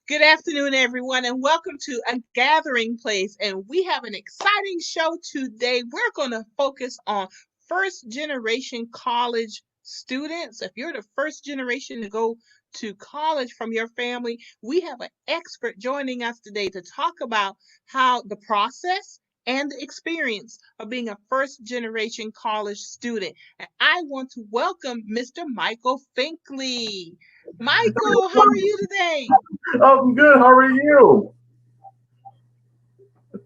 Good afternoon, everyone, and welcome to A Gathering Place. And we have an exciting show today. We're going to focus on first generation college students. If you're the first generation to go to college from your family, we have an expert joining us today to talk about how the process and the experience of being a first generation college student. And I want to welcome Mr. Michael Finkley. Michael, how are you today? I'm good. How are you?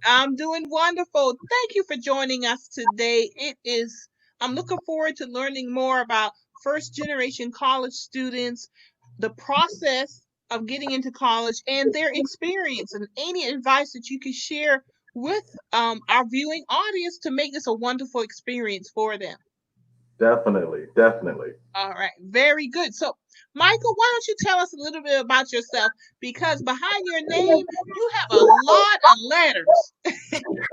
I'm doing wonderful. Thank you for joining us today. I'm looking forward to learning more about first generation college students, the process of getting into college, and their experience, and any advice that you can share with our viewing audience to make this a wonderful experience for them. Definitely, definitely. All right, very good. So, Michael, why don't you tell us a little bit about yourself? Because behind your name, you have a lot of letters.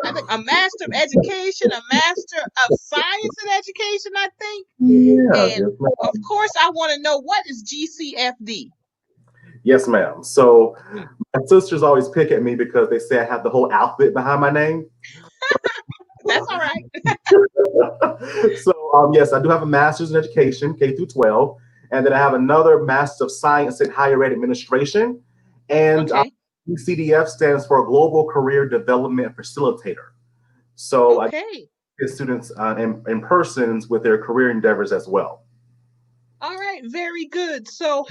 I think a master of education, a master of science in education, I think. Yeah, And yes, of ma'am. course, I want to know what is GCFD? Yes, ma'am. So my sisters always pick at me because they say I have the whole alphabet behind my name. That's all right. Yes, I do have a master's in education, K through 12, and then I have another master's of science in higher ed administration, and Okay. CDF stands for Global Career Development Facilitator. So I Okay. get students in persons with their career endeavors as well. All right. Very good. So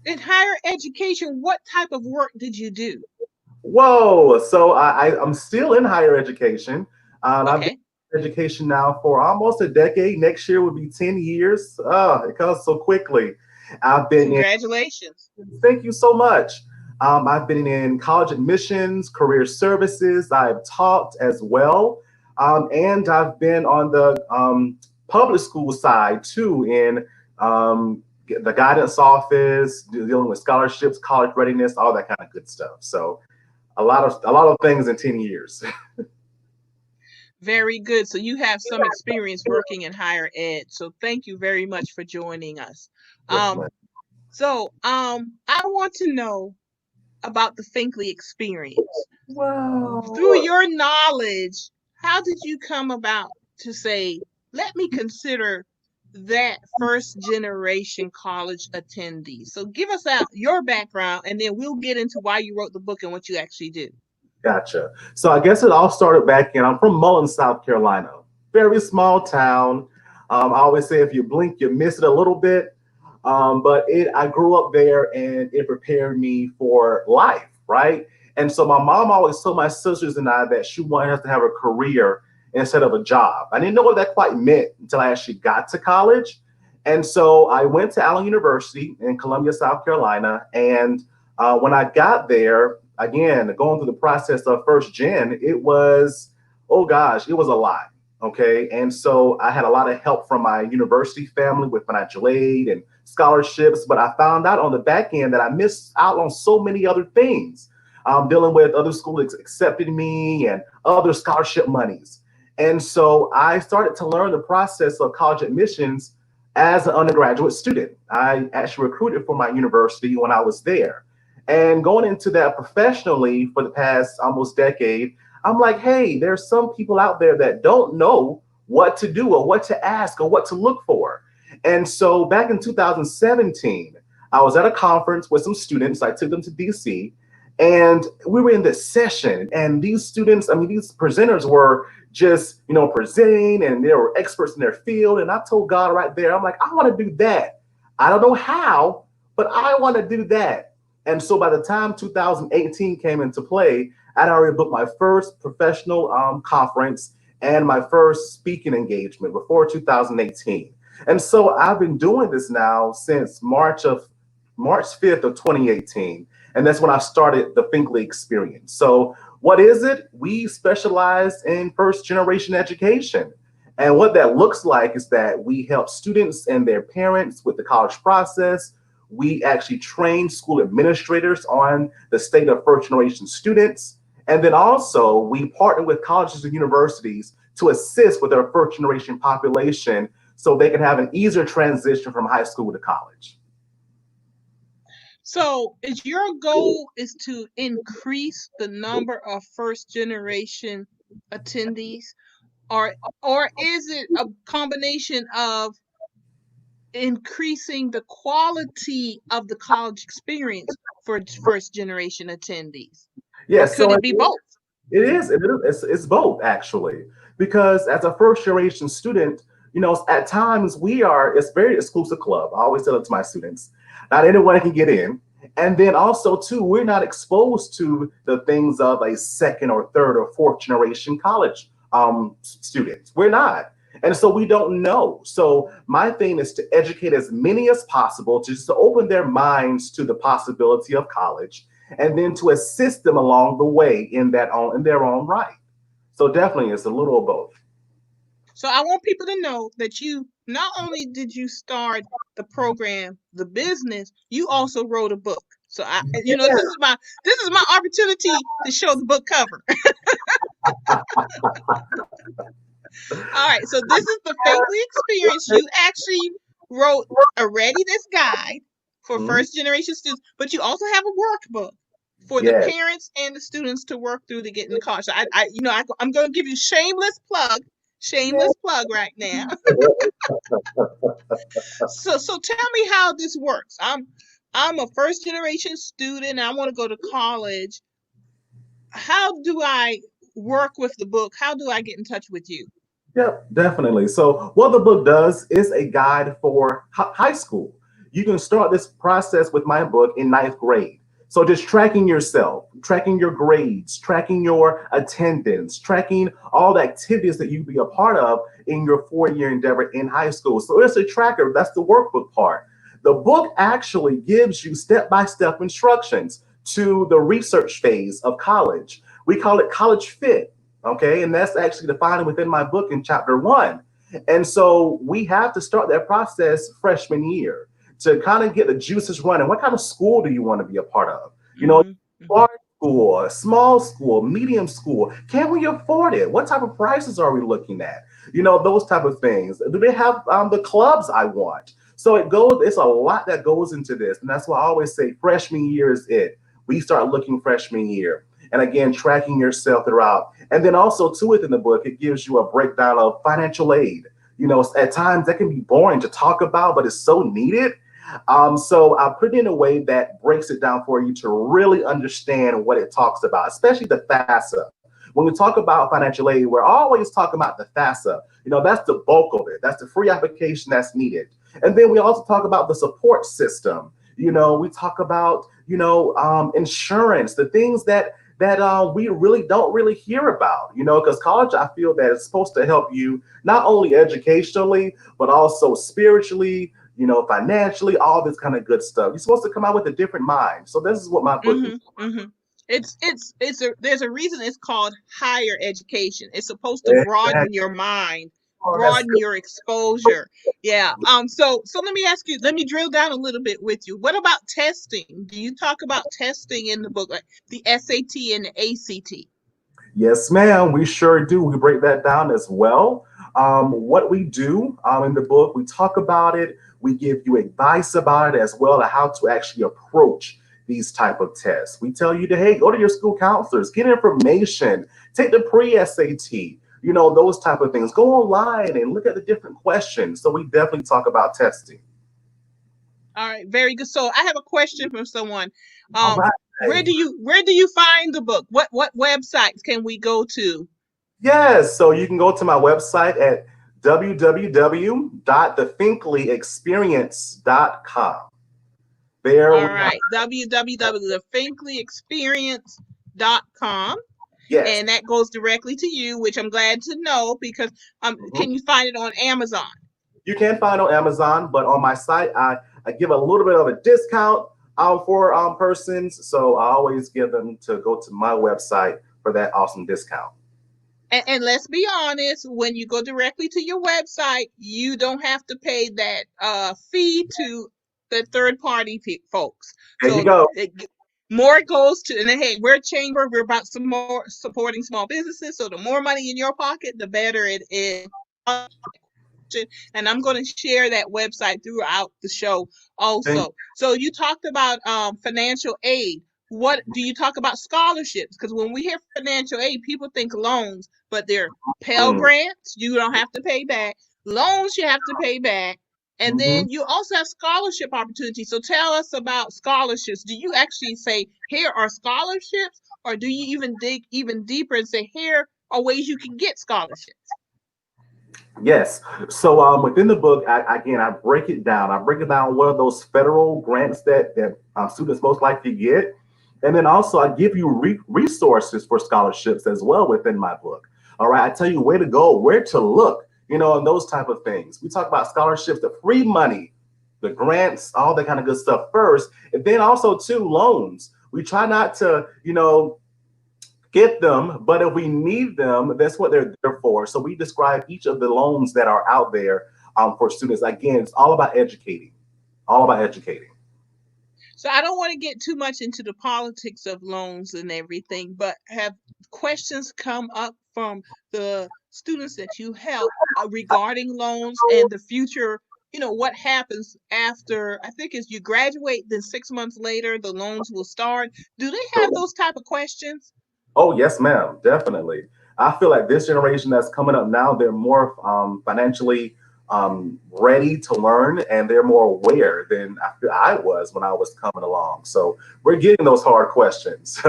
in higher education, what type of work did you do? Whoa! I'm still in higher education. I've been Okay. in education now for almost a decade. Next year would be 10 years. It comes so quickly. I've been in, Congratulations. thank you so much. I've been in college admissions, career services. I've taught as well. And I've been on the public school side too in the guidance office, dealing with scholarships, college readiness, all that kind of good stuff. So a lot of things in 10 years. Very good. So you have some experience working in higher ed. So thank you very much for joining us. Yes, Um, ma'am. I want to know about the Finkley experience. Through Wow. your knowledge, how did you come about to say, let me consider that first generation college attendee? So give us out your background and then we'll get into why you wrote the book and what you actually do. Gotcha. So I guess it all started back in, I'm from Mullen, South Carolina. Very small town. I always say if you blink, you miss it a little bit. I grew up there and it prepared me for life, right? And so my mom always told my sisters and I that she wanted us to have a career instead of a job. I didn't know what that quite meant until I actually got to college. And so I went to Allen University in Columbia, South Carolina. And when I got there, again, going through the process of first gen, it was, oh gosh, it was a lot. Okay. And so I had a lot of help from my university family with financial aid and scholarships, but I found out on the back end that I missed out on so many other things. Dealing with other schools accepting me and other scholarship monies. And so I started to learn the process of college admissions as an undergraduate student. I actually recruited for my university when I was there. And going into that professionally for the past almost decade, I'm like, hey, there's some people out there that don't know what to do or what to ask or what to look for. And so back in 2017, I was at a conference with some students. I took them to DC and we were in this session. And these students, I mean, these presenters were just, presenting and they were experts in their field. And I told God right there, I'm like, I want to do that. I don't know how, but I want to do that. And so by the time 2018 came into play, I'd already booked my first professional conference and my first speaking engagement before 2018. And so I've been doing this now since March 5th of 2018. And that's when I started the Finkley experience. So what is it? We specialize in first generation education. And what that looks like is that we help students and their parents with the college process. We actually train school administrators on the state of first generation students. And then also, we partner with colleges and universities to assist with their first generation population so they can have an easier transition from high school to college. So, is your goal is to increase the number of first generation attendees, or is it a combination of increasing the quality of the college experience for first generation attendees? Or Yes, could so it be both? it is. It's both actually, because as a first generation student, at times it's very exclusive club. I always tell it to my students, not anyone can get in. And then also too, we're not exposed to the things of a second or third or fourth generation college students. We're not. And so we don't know. So my thing is to educate as many as possible, just to open their minds to the possibility of college, and then to assist them along the way in their own right. So definitely, it's a little of both. So I want people to know that you not only did you start the program, the business, you also wrote a book. So this is my opportunity to show the book cover. All right, so this is the Finkley experience. You actually wrote a readiness guide for Mhm. first generation students, but you also have a workbook for the Yes. parents and the students to work through to get in the car. So I'm going to give you shameless plug right now. So tell me how this works. I'm a first generation student. I want to go to college. How do I work with the book? How do I get in touch with you? Yep, definitely. So, what the book does is a guide for high school. You can start this process with my book in ninth grade. So, just tracking yourself, tracking your grades, tracking your attendance, tracking all the activities that you be a part of in your 4 year endeavor in high school. So, it's a tracker. That's the workbook part. The book actually gives you step by step instructions to the research phase of college. We call it college fit. Okay, and that's actually defined within my book in chapter 1. And so we have to start that process freshman year to kind of get the juices running. What kind of school do you want to be a part of? Mm-hmm. Mm-hmm. Large school, a small school, medium school. Can we afford it? What type of prices are we looking at? Those type of things. Do they have the clubs I want? So it's a lot that goes into this. And that's why I always say freshman year is it. We start looking freshman year. And again, tracking yourself throughout. And then also, too, within the book, it gives you a breakdown of financial aid. At times that can be boring to talk about, but it's so needed. So I put it in a way that breaks it down for you to really understand what it talks about, especially the FAFSA. When we talk about financial aid, we're always talking about the FAFSA. That's the bulk of it. That's the free application that's needed. And then we also talk about the support system. We talk about, insurance, the things that we really don't really hear about, because college, I feel that it's supposed to help you not only educationally, but also spiritually, financially, all this kind of good stuff. You're supposed to come out with a different mind. So this is what my book is. Mm-hmm. Mm-hmm. There's a reason it's called higher education. It's supposed to broaden your mind, Oh, that's broaden good. your exposure. Yeah. So let me ask you, let me drill down a little bit with you. What about testing? Do you talk about testing in the book, like the SAT and the ACT? Yes, ma'am. We sure do. We break that down as well. What we do in the book, we talk about it. We give you advice about it as well, on how to actually approach these type of tests. We tell you to, hey, go to your school counselors, get information, take the pre-SAT, those type of things. Go online and look at the different questions. So we definitely talk about testing. All right, very good. So I have a question from someone. All Um, right. where do you find the book? What websites can we go to? Yes, so you can go to my website at www.thefinkleyexperience.com. There All we are. right, www.thefinkleyexperience.com. Yes, And that goes directly to you, which I'm glad to know because mhm. can you find it on Amazon? You can find on Amazon, but on my site, I give a little bit of a discount for persons. So I always give them to go to my website for that awesome discount. And let's be honest, when you go directly to your website, you don't have to pay that fee to the third party folks. There you So go. more goes to, and hey, we're a chamber, we're about some more supporting small businesses. So the more money in your pocket, the better it is. and I'm going to share that website throughout the show Thank, also. So you talked about financial aid. What do you talk about scholarships? Because when we hear financial aid, people think loans, but they're Pell mm, Grants, you don't have to pay back. Loans, you have to pay back. And mhm. then you also have scholarship opportunities. So tell us about scholarships. Do you actually say, here are scholarships? Or do you even dig even deeper and say, here are ways you can get scholarships? Yes. So within the book, again, I break it down. I break it down what are those federal grants that students most likely get, and then also I give you resources for scholarships as well within my book. All right, I tell you where to go, where to look, and those type of things. We talk about scholarships, the free money, the grants, all that kind of good stuff first, and then also too loans. We try not to, get them, but if we need them, that's what they're there for. So we describe each of the loans that are out there for students. Again, it's all about educating, all about educating. So I don't want to get too much into the politics of loans and everything, but have questions come up from the students that you help regarding loans and the future? What happens after, I think, is you graduate, then 6 months later, the loans will start. Do they have those type of questions? Oh, yes, ma'am, definitely. I feel like this generation that's coming up now, they're more financially ready to learn and they're more aware than I feel I was when I was coming along. So we're getting those hard questions.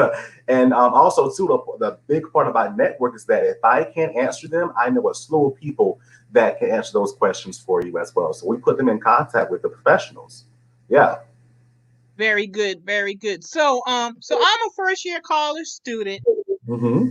And also, too, the big part about network is that if I can't answer them, I know a slew of people that can answer those questions for you as well. So we put them in contact with the professionals. Yeah. Very good, very good. So I'm a first year college student. Hmm.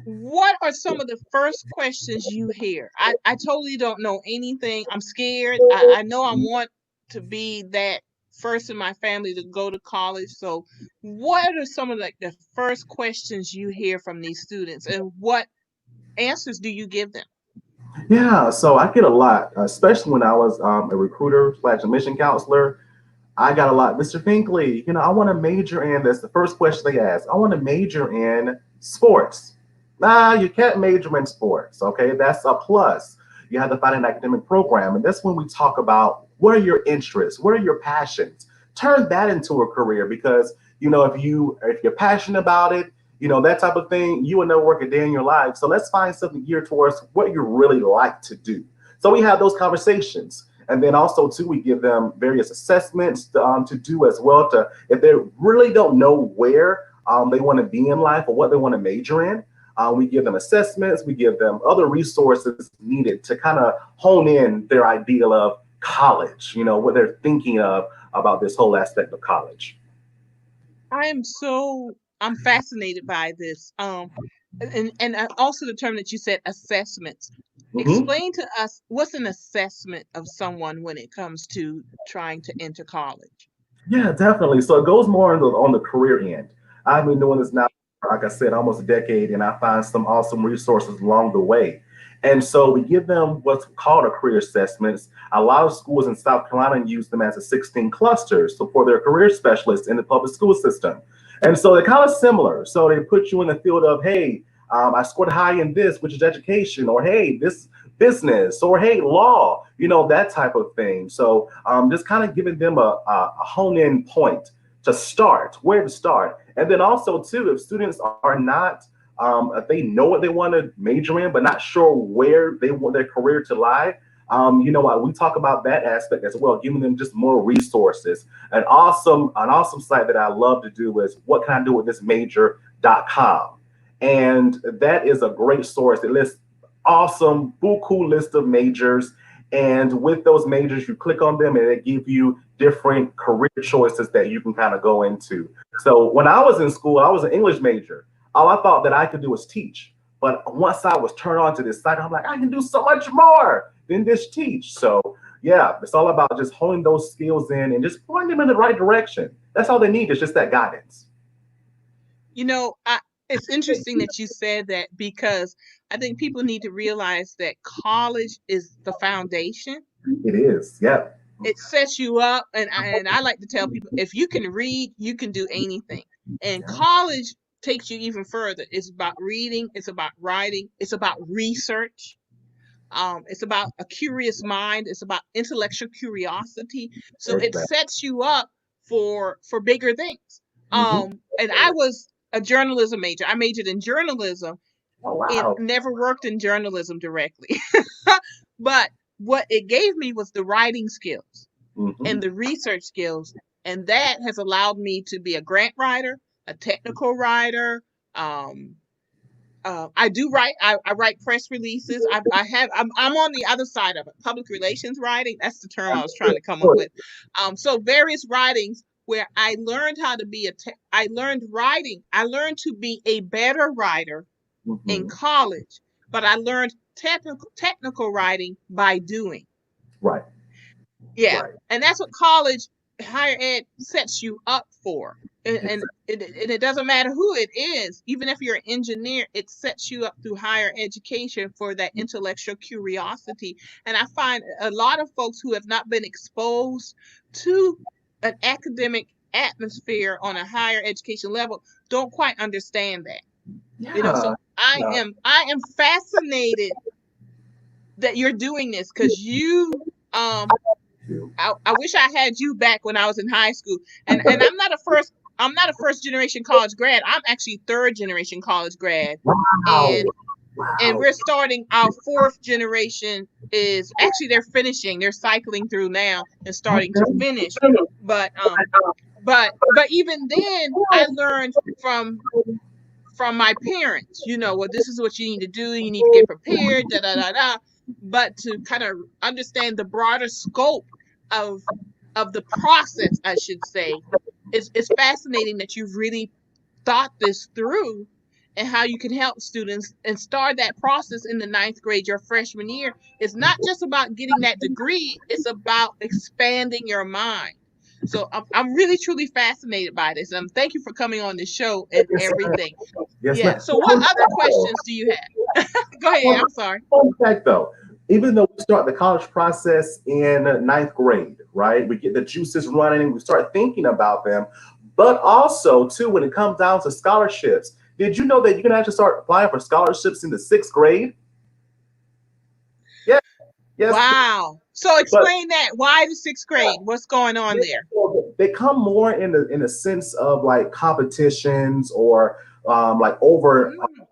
What are some of the first questions you hear? I totally don't know anything. I'm scared. I know I want to be that first in my family to go to college. So what are some of the first questions you hear from these students, and what answers do you give them? Yeah, so I get a lot, especially when I was a recruiter slash admission counselor. I got a lot, Mr. Finkley. I want to major in. That's the first question they ask. I want to major in sports. Nah, you can't major in sports. Okay, that's a plus. You have to find an academic program, and that's when we talk about what are your interests, what are your passions. Turn that into a career because if you're passionate about it, that type of thing, you will never work a day in your life. So let's find something geared towards what you really like to do. So we have those conversations. And then also too, we give them various assessments to do as well. To if they really don't know where they want to be in life or what they want to major in, we give them assessments. We give them other resources needed to kind of hone in their ideal of college. What they're thinking of about this whole aspect of college. I'm fascinated by this. And also the term that you said, assessments. Hmm. Explain to us what's an assessment of someone when it comes to trying to enter college. Yeah, definitely. So it goes more on the career end. I've been doing this now, like I said, almost a decade, and I find some awesome resources along the way. And so we give them what's called a career assessments. A lot of schools in South Carolina use them as a 16 clusters so for their career specialists in the public school system. And so they're kind of similar. So they put you in the field of, hey, I scored high in this, which is education, or hey, this business, or hey, law, that type of thing. So just kind of giving them a hone in point to start, where to start. And then also, too, if students are not, if they know what they want to major in, but not sure where they want their career to lie, you know what? We talk about that aspect as well, giving them just more resources. An awesome site that I love to do is what can I do with this major.com. And that is a great source. It lists awesome, buku list of majors. And with those majors, you click on them and it gives you different career choices that you can kind of go into. So when I was in school, I was an English major. All I thought that I could do was teach. But once I was turned on to this site, I'm like, I can do so much more than just teach. So yeah, it's all about just honing those skills in and just pointing them in the right direction. That's all they need is just that guidance. You know, it's interesting that you said that, because I think people need to realize that college is the foundation. It is. Yep. It sets you up, and I like to tell people, if you can read, you can do anything. And Yeah. college takes you even further. It's about reading, it's about writing, it's about research. It's about a curious mind. It's about intellectual curiosity. So it Exactly. sets you up for bigger things. Hmm. And I was a journalism major. I majored in journalism Oh and wow. never worked in journalism directly. But what it gave me was the writing skills Hmm. and the research skills. And that has allowed me to be a grant writer, a technical writer. Um, I do write. I write press releases. I'm on the other side of it. Public relations writing. That's the term I was trying to come up with. So various writings where I learned how to be I learned writing. I learned to be a better writer in Hmm. college, but I learned technical writing by doing. Right. Yeah, Right. and that's what college higher ed sets you up for. And it doesn't matter who it is, even if you're an engineer, it sets you up through higher education for that intellectual curiosity. And I find a lot of folks who have not been exposed to an academic atmosphere on a higher education level don't quite understand that. Yeah. So I Yeah. am I am fascinated that you're doing this because um I wish I had you back when I was in high school. And I'm not a first generation college grad. I'm actually third generation college grad. Wow. And Wow. we're starting our fourth generation is actually they're finishing. They're cycling through now and starting to Okay. finish. But but even then I learned from my parents, well, this is what you need to do. You need to get prepared, da da da da. But to kind of understand the broader scope of of the process, I should say, it's fascinating that you've really thought this through and how you can help students and start that process in the ninth grade, your freshman year. It's not just about getting that degree, it's about expanding your mind. So I'm really truly fascinated by this. Thank you for coming on the show and Yes, ma'am. everything. Yes, Yeah. ma'am. So what other questions do you have? Go ahead. Fun I'm sorry. fun fact though, even though we start the college process in ninth grade, right? We get the juices running, we start thinking about them. But also, too, when it comes down to scholarships, did you know that you can actually start applying for scholarships in the sixth grade? Yes, yes. Wow. So But explain that. Why the sixth grade? What's going on there? they come more in the sense of like competitions or like over Mm,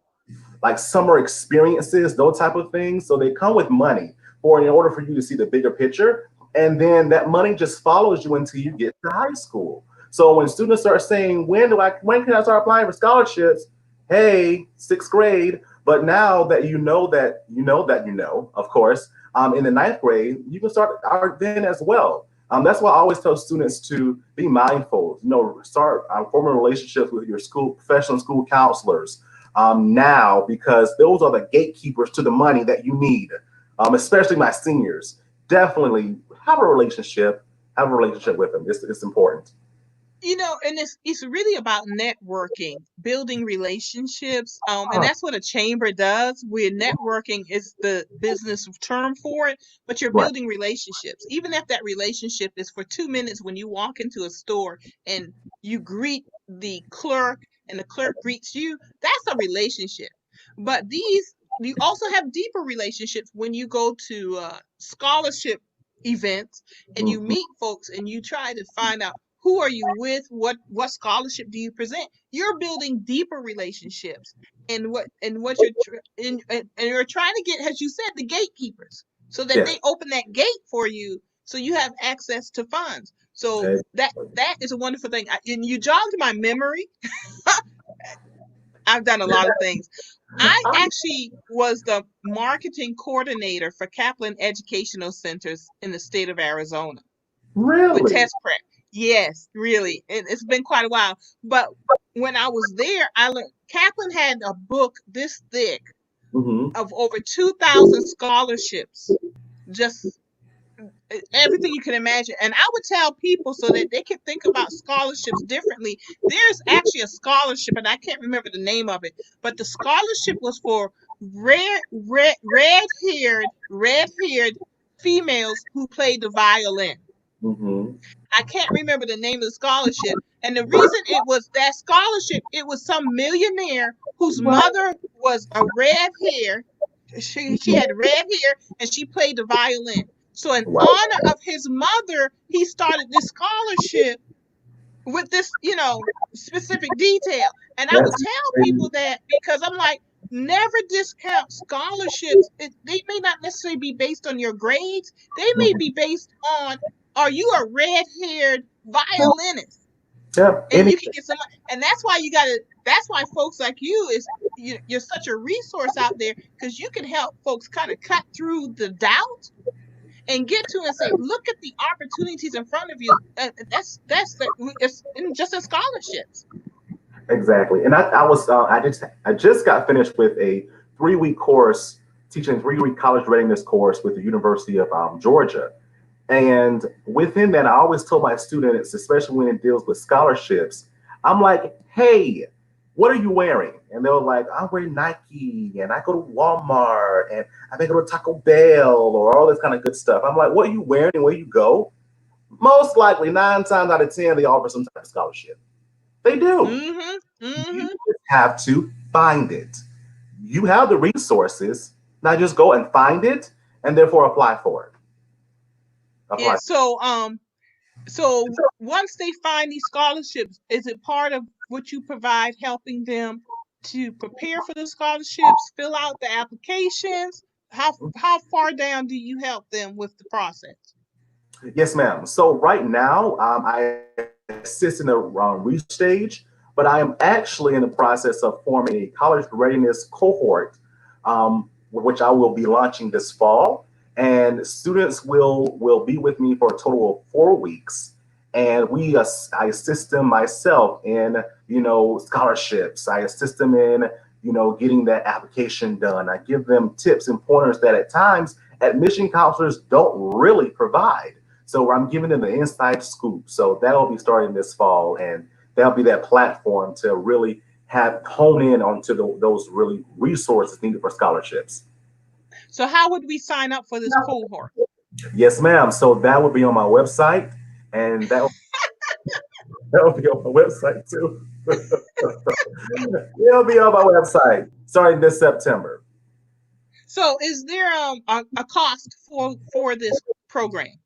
like summer experiences, those type of things. So they come with money for in order for you to see the bigger picture. And then that money just follows you until you get to high school. So when students start saying, when can I start applying for scholarships? Hey, sixth grade. But now that of course, in the ninth grade, you can start then as well. That's why I always tell students to be mindful. Start forming relationships with your school, professional school counselors, now because those are the gatekeepers to the money that you need, especially my seniors. Definitely have a relationship with them. It's important. and it's really about networking, building relationships, and Ah, that's what a chamber does. Where networking is the business term for it, but you're right. building relationships. Even if that relationship is for 2 minutes when you walk into a store and you greet the clerk and the clerk greets you, that's a relationship. But these you also have deeper relationships when you go to scholarship events and you Mhm. meet folks and you try to find out who are you with, what scholarship do you present. You're building deeper relationships and what and you're trying to get, as you said, the gatekeepers so that Yes. they open that gate for you so you have access to funds. So that is a wonderful thing. And you jogged my memory. I've done a lot of things. I actually was the marketing coordinator for Kaplan Educational Centers in the state of Arizona with Really? test prep. Yes, really. It's been quite a while. But when I was there, I learned Kaplan had a book this thick Hmm. of over 2,000 scholarships, just everything you can imagine. And I would tell people so that they can think about scholarships differently. There's actually a scholarship, and I can't remember the name of it, but the scholarship was for red haired females who played the violin. Hmm. I can't remember the name of the scholarship. And the reason it was that scholarship, it was some millionaire whose Wow. mother was a red hair. She had red hair and she played the violin. So in Wow. honor of his mother, he started this scholarship with this, specific detail. And I would That's tell crazy. people that because I'm like, never discount scholarships. They may not necessarily be based on your grades. They may Mhm. be based on, are you a red-haired violinist? Yeah. And you can get some, and that's why you gotta. That's why folks like you is you're such a resource out there because you can help folks kind of cut through the doubt and get to and say, look at the opportunities in front of you. It's just in scholarships. Exactly. And I just got finished with a 3 week course teaching 3 week college readiness course with the University of Georgia. And within that, I always tell my students, especially when it deals with scholarships, I'm like, hey, what are you wearing? And they're like, I wear Nike and I go to Walmart and I may go to Taco Bell or all this kind of good stuff. I'm like, what are you wearing and where you go? Most likely, 9 times out of 10, they offer some type of scholarship. They do. Mm-hmm. You Mm-hmm. just have to find it. You have the resources. Now just go and find it and therefore apply for it. Yeah. Apply. So once they find these scholarships, is it part of what you provide, helping them to prepare for the scholarships, fill out the applications? How far down do you help them with the process? Yes, ma'am. So right now, I assist in the research stage, but I am actually in the process of forming a college readiness cohort, which I will be launching this fall. And students will be with me for a total of 4 weeks, and I assist them myself in scholarships. I assist them in getting that application done. I give them tips and pointers that at times admission counselors don't really provide. So I'm giving them the inside scoop. So that'll be starting this fall, and that'll be that platform to really have hone in onto those really resources needed for scholarships. So how would we sign up for this cohort? Yes, ma'am. So that will be on my website, and that'll be on my website too. It'll be on my website starting this September. So is there a cost for this program?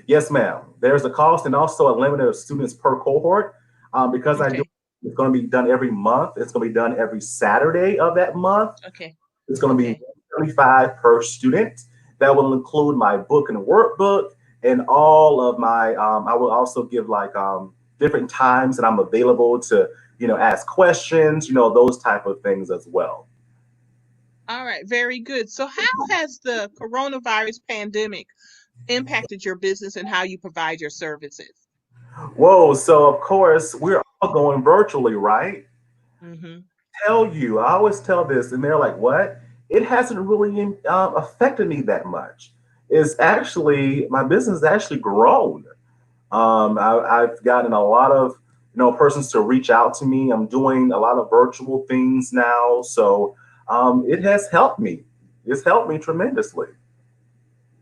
Yes, ma'am. There's a cost and also a limit of students per cohort. Because I do, Okay. it's going to be done every month. It's going to be done every Saturday of that month. Okay. It's going to be Okay. 75 per student. That will include my book and workbook and all of my. I will also give like different times that I'm available to ask questions. Those type of things as well. All right. Very good. So how has the coronavirus pandemic impacted your business and how you provide your services? Whoa! So of course we're all going virtually, right? Hmm. I always tell this, and they're like, "What?" It hasn't really affected me that much. It's actually my business has actually grown. I've gotten a lot of persons to reach out to me. I'm doing a lot of virtual things now, so it has helped me. It's helped me tremendously.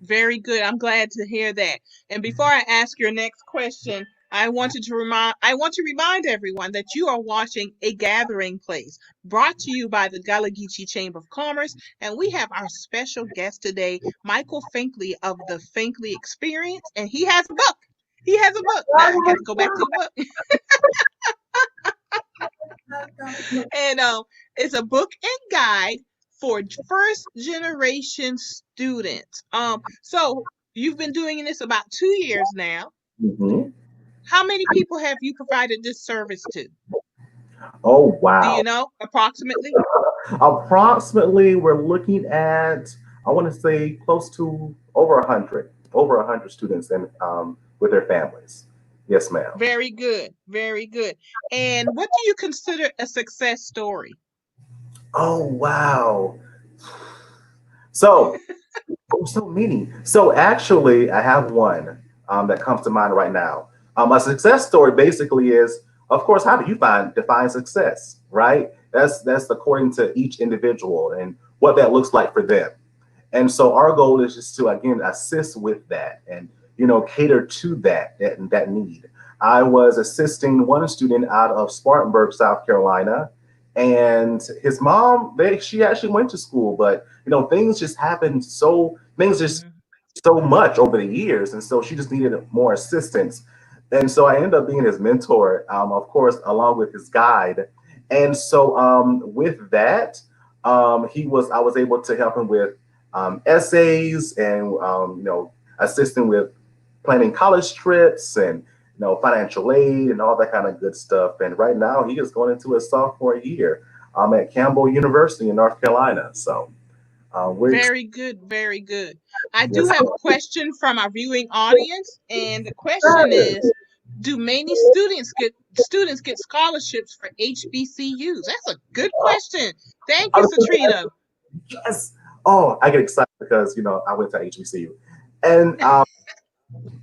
Very good. I'm glad to hear that. And before I ask your next question, I want to remind everyone that you are watching A Gathering Place, brought to you by the Gullah Geechee Chamber of Commerce, and we have our special guest today, Michael Finkley of the Finkley Experience, and he has a book. He has a book. Now I got to go back to the book. And it's a book and guide for first generation students. So you've been doing this about 2 years now. Mhm. How many people have you provided this service to? Oh Do wow! you know approximately? Approximately, we're looking at, I want to say, close to over 100 students and with their families. Yes, ma'am. Very good, very good. And what do you consider a success story? Oh wow! So, so many. So actually, I have one that comes to mind right now. A success story basically is, of course, how do you define success, right? That's according to each individual and what that looks like for them. And so our goal is just to again assist with that and cater to that need. I was assisting one student out of Spartanburg, South Carolina, And his mom, she actually went to school, but things just happened. Things just Mhm. so much over the years, and so she just needed more assistance. And so I ended up being his mentor, of course, along with his guide. And so with that, I was able to help him with essays and assisting with planning college trips and financial aid and all that kind of good stuff. And right now, he is going into his sophomore year at Campbell University in North Carolina. So we're Very good, very good. I do yes. have a question from our viewing audience, and the question is, do many students get scholarships for HBCUs? That's a good question. Thank you, Satrina. Yes. Oh, I get excited because I went to HBCU, and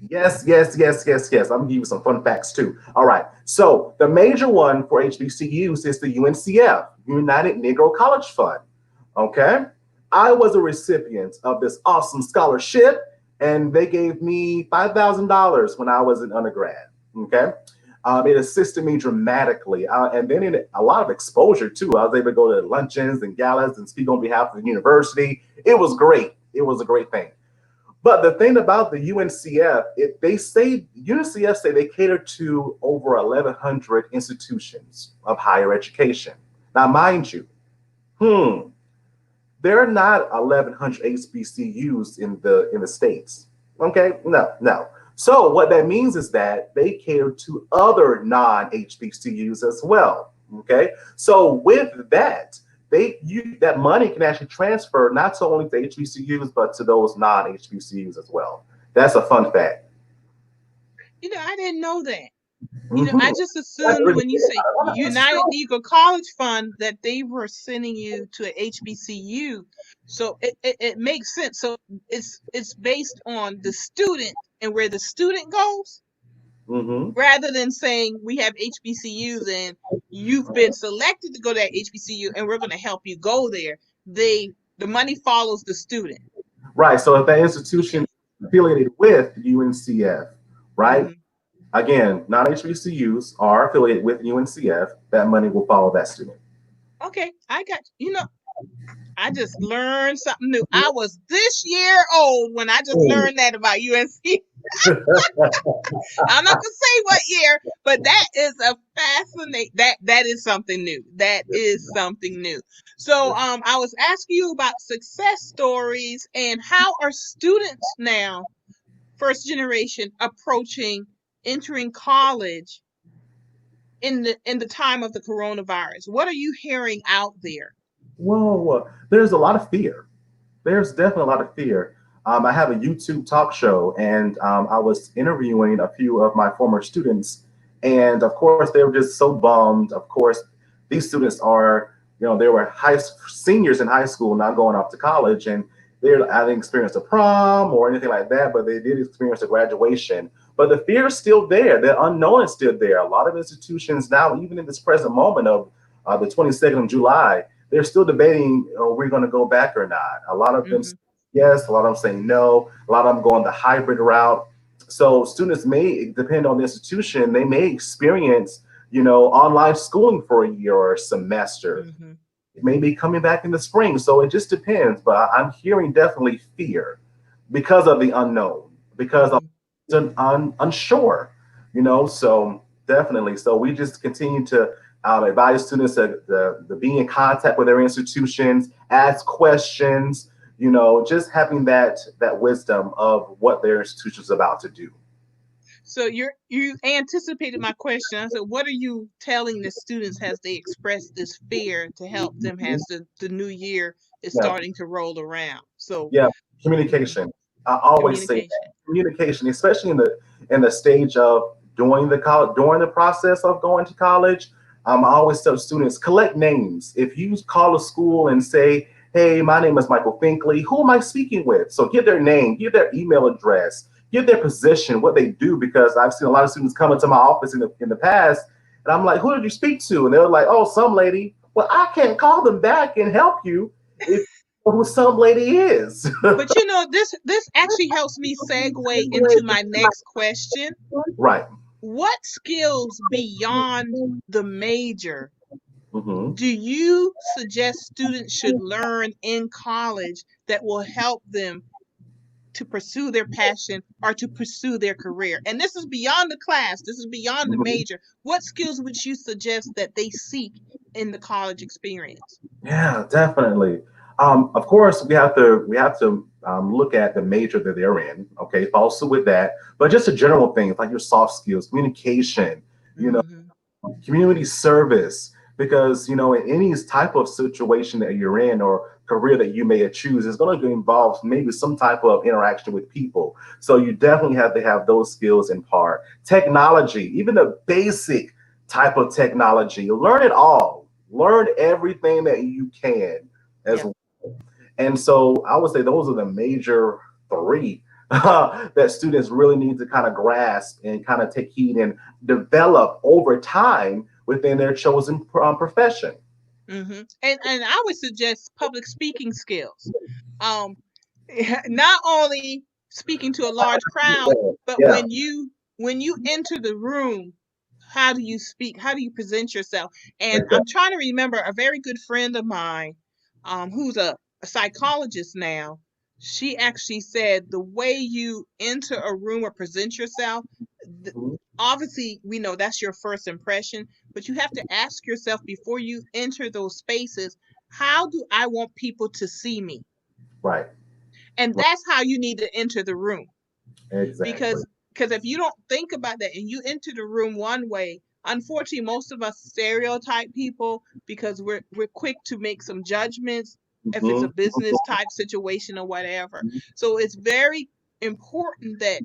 yes, yes, yes, yes, yes. I'm gonna give you some fun facts too. All right. So the major one for HBCUs is the UNCF, United Negro College Fund. Okay. I was a recipient of this awesome scholarship, and they gave me $5,000 when I was an undergrad. Okay. It assisted me dramatically. And then a lot of exposure too. I was able to go to luncheons and galas and speak on behalf of the university. It was great. It was a great thing. But the thing about the UNCF, UNCF say they cater to over 1,100 institutions of higher education. Now, mind you, hmm, there are not 1,100 HBCUs in the states. Okay, no, no. So what that means is that they cater to other non-HBCUs as well. Okay, so with that, that money can actually transfer not only to HBCUs but to those non-HBCUs as well. That's a fun fact. I didn't know that. Mm-hmm. I just That's assumed really when you cool. say It's United true. Negro College Fund that they were sending you to a HBCU. So it makes sense. So it's based on the student and where the student goes, Mm-hmm. rather than saying we have HBCUs and you've been selected to go to that HBCU and we're going to help you go there. The money follows the student. Right. So if that institution Okay. is affiliated with UNCF, right? Hmm. Again, non-HBCUs are affiliated with UNCF. That money will follow that student. Okay, I got I just learned something new. I was this year old when I just Mm. learned that about UNC. I'm not gonna say what year, but that is a fascinating that is something new. That is something new. So I was asking you about success stories and how are students now, first generation, approaching entering college in the time of the coronavirus. What are you hearing out there? Whoa, there's a lot of fear. There's definitely a lot of fear. I have a YouTube talk show, and I was interviewing a few of my former students, and of course, they were just so bummed. Of course, these students are, they were seniors in high school, not going off to college, and they hadn't experienced a prom or anything like that, but they did experience a graduation. But the fear is still there. The unknown is still there. A lot of institutions now, even in this present moment of the 22nd of July, they're still debating, we're going to go back or not. A lot of them say Hmm. yes, a lot of them say no, a lot of them going the hybrid route. So students may, depend on the institution, they may experience, online schooling for a year or a semester. Hmm. It may be coming back in the spring. So it just depends. But I'm hearing definitely fear because of the unknown, because Hmm. unsure, so definitely. So we just continue to advise students to be in contact with their institutions, ask questions, just having that wisdom of what their institution is about to do. So you anticipated my question. I said, what are you telling the students as they express this fear to help them as the new year is Yeah, starting to roll around? So yeah, mhm, communication. I always say that communication. communication, especially in the stage of during the process of going to college. I always tell students collect names. If you call a school and say, "Hey, my name is Michael Finkley. Who am I speaking with?" So give their name, give their email address, give their position, what they do, because I've seen a lot of students come into my office in the past, and I'm like, "Who did you speak to?" And they're like, "Oh, some lady." Well, I can't call them back and help you if who some lady is. But this actually helps me segue into my next question. Right. What skills beyond the major Hmm. do you suggest students should learn in college that will help them to pursue their passion or to pursue their career? And this is beyond the class, this is beyond the Hmm. major. What skills would you suggest that they seek in the college experience? Yeah, definitely. Of course, we have to look at the major that they're in. Okay, follow suit with that. But just the general things like your soft skills, communication, you know, Hmm. community service, because in any type of situation that you're in or career that you may choose is going to involve maybe some type of interaction with people. So you definitely have to have those skills in part. Technology, even the basic type of technology, learn it all. Learn everything that you can as Yep. well. And so I would say those are the major three that students really need to kind of grasp and kind of take heed and develop over time within their chosen profession. And I would suggest public speaking skills. Um, not only speaking to a large crowd, but Yeah, when you enter the room, how do you speak? How do you present yourself? And I'm exactly. trying to remember a very good friend of mine, who's a psychologist now. She actually said the way you enter a room or present yourself, th- Mhm. obviously we know that's your first impression, but you have to ask yourself before you enter those spaces, how do I want people to see me? Right. And Right. that's how you need to enter the room. Exactly. Because if you don't think about that and you enter the room one way, unfortunately most of us stereotype people because we're quick to make some judgments if it's a Hmm. business type situation or whatever. So it's very important that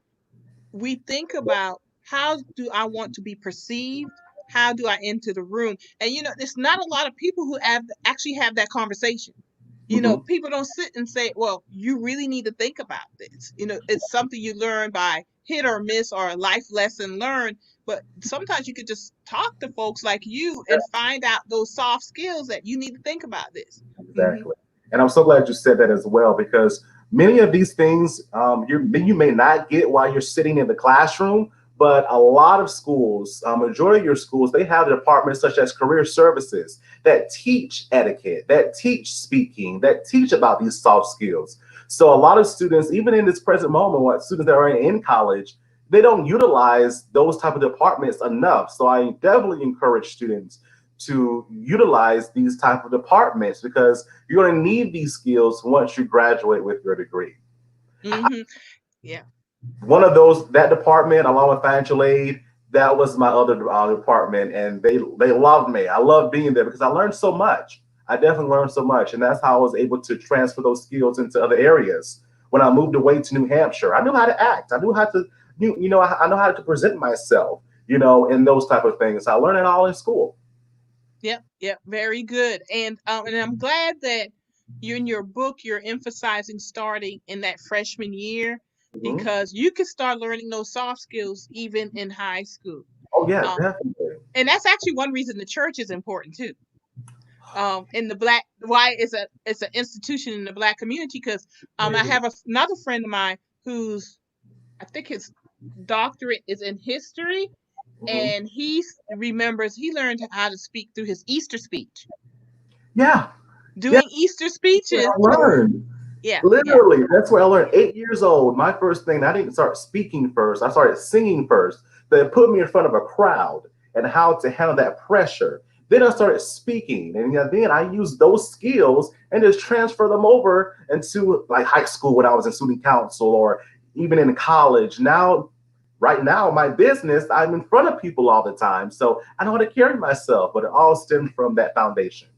we think about, how do I want to be perceived? How do I enter the room? And there's not a lot of people who actually have that conversation. Hmm. People don't sit and say, well, you really need to think about this. It's something you learn by hit or miss or a life lesson learned. But sometimes you could just talk to folks like you and find out those soft skills that you need to think about this. Hmm. Exactly. And I'm so glad you said that as well, because many of these things you may not get while you're sitting in the classroom, but a lot of schools, majority of your schools, they have departments such as career services that teach etiquette, that teach speaking, that teach about these soft skills. So a lot of students, even in this present moment, what students that are in college, they don't utilize those type of departments enough. So I definitely encourage students to utilize these type of departments because you're going to need these skills once you graduate with your degree. Hmm. Yeah. One of those, that department along with financial aid, that was my other department, and they loved me. I love being there because I learned so much. I definitely learned so much, and that's how I was able to transfer those skills into other areas. When I moved away to New Hampshire, I knew how to act. I knew how to I know how to present myself, and those type of things. I learned it all in school. Yep, yep, very good. And I'm glad that you in your book you're emphasizing starting in that freshman year, Mhm. because you can start learning those soft skills even in high school. Oh yeah, Um, definitely. and that's actually one reason the church is important too. In the black, why it's an institution in the black community, because I have another friend of mine who's, I think his doctorate is in history, Mhm. and he learned how to speak through his Easter speech. Yeah, yeah. Doing Easter Where speeches. I learned. Yeah, yeah, Literally, that's where I learned. 8 years old. My first thing, I didn't start speaking first. I started singing first. They put me in front of a crowd and how to handle that pressure. Then I started speaking, and then I used those skills and just transfer them over into like high school when I was in student council or even in college. Now, right now, my business, I'm in front of people all the time, so I know how to carry myself. But it all stemmed from that foundation.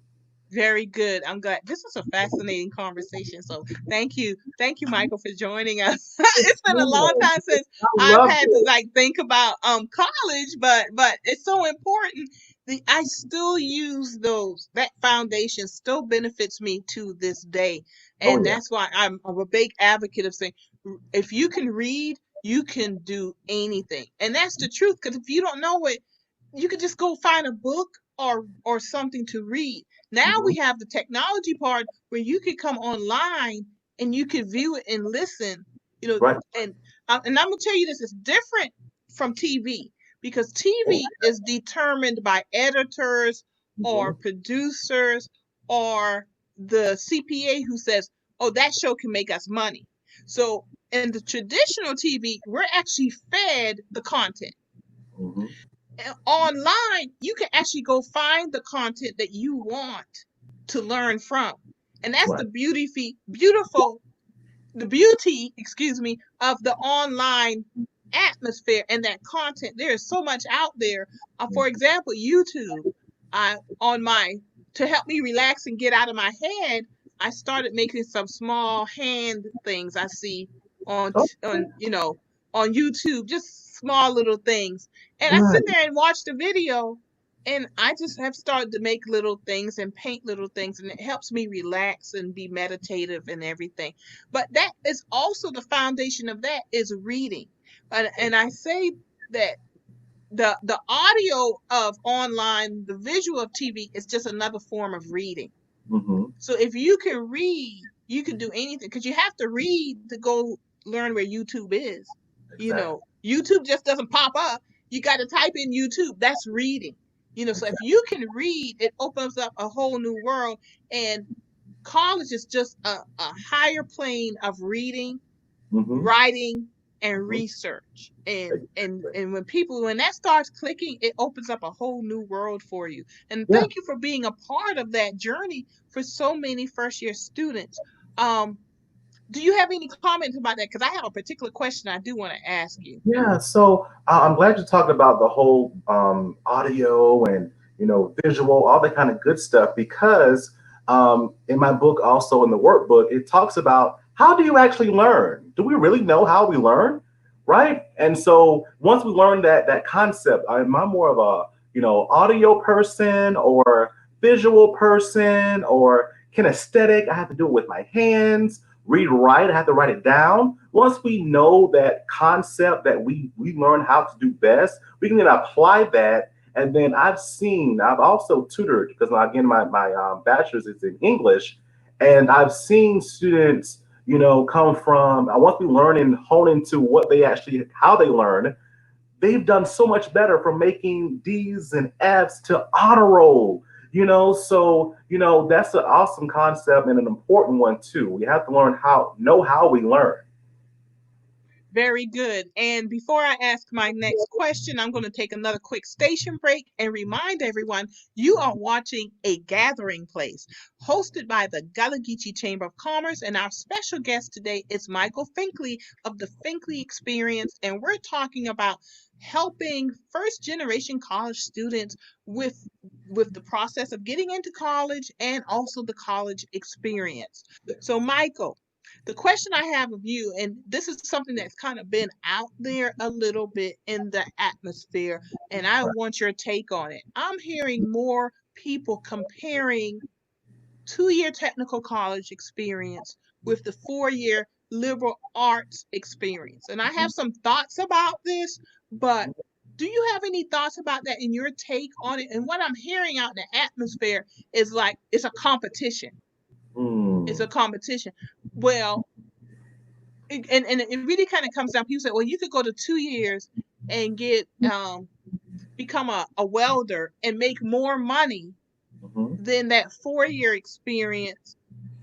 very good. I'm glad. This was a fascinating conversation. So thank you, Michael, for joining us. It's been a long time since I I've love had to it. like think about college, but it's so important. I still use those. That foundation still benefits me to this day, Oh and yeah. that's why I'm a big advocate of saying, if you can read, you can do anything, and that's the truth. Because if you don't know it, you could just go find a book or something to read. Now Mhm. we have the technology part where you could come online and you could view it and listen. You know, Right. and I'm gonna tell you this is different from TV, because Oh, TV is determined by editors or Mhm. producers or the CPA who says, oh, that show can make us money. So in the traditional TV, we're actually fed the content. Mhm. Online, you can actually go find the content that you want to learn from. And that's Right. the beauty, excuse me, of the online atmosphere and that content. There is so much out there. For example, YouTube. I on my To help me relax and get out of my head, I started making some small hand things I see Oh, on YouTube, just small little things. And I sit right. there and watch the video, and I just have started to make little things and paint little things, and it helps me relax and be meditative and everything. But that is also the foundation of that is reading. And I say that the audio of online, the visual of TV is just another form of reading. Mhm. So if you can read, you can do anything because you have to read to go learn where YouTube is. Exactly. YouTube just doesn't pop up. You got to type in YouTube. That's reading. So if Exactly. you can read, it opens up a whole new world. And college is just a higher plane of reading, Mhm. writing, and Mhm. research. And and Exactly. and when that starts clicking, it opens up a whole new world for you. And Yeah. thank you for being a part of that journey for so many first year students. Um, do you have any comments about that? Because I have a particular question I do want to ask you. Yeah, so I'm glad you're talking about the whole audio and visual, all that kind of good stuff. Because in my book, also in the workbook, it talks about how do you actually learn? Do we really know how we learn, right? And so once we learn that concept, am I more of a audio person or visual person or kinesthetic? I have to do it with my hands read write, I have to write it down. Once we know that concept that we learn how to do best, we can then apply that. And then I've also tutored because again, my bachelor's is in English, and I've seen students, come from once we learn and hone into what they actually how they learn, they've done so much better from making D's and F's to honor roll. So that's an awesome concept and an important one too. We have to know how we learn. Very good. And before I ask my next question, I'm going to take another quick station break and remind everyone you are watching A Gathering Place, hosted by the Gullah Geechee Chamber of Commerce. And our special guest today is Michael Finkley of the Finkley Experience. And we're talking about helping first generation college students with the process of getting into college and also the college experience. So Michael, the question I have of you, and this is something that's kind of been out there a little bit in the atmosphere, and I Right. want your take on it. I'm hearing more people comparing 2 year technical college experience with the 4 year liberal arts experience. And I have some thoughts about this, but do you have any thoughts about that in your take on it? And what I'm hearing out in the atmosphere is like it's a competition. It's a Mm. competition. Well, and it really kind of comes down. People say, well, you could go to 2 years and get become a welder and make more money Mhm. than that 4 year experience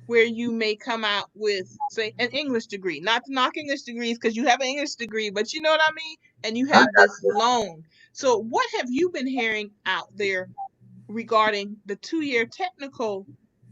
where you may come out with, say, an English degree. Not to knock English degrees because you have an English degree, but you know what I mean? And you I have got this you. loan. So, what have you been hearing out there regarding the 2 year technical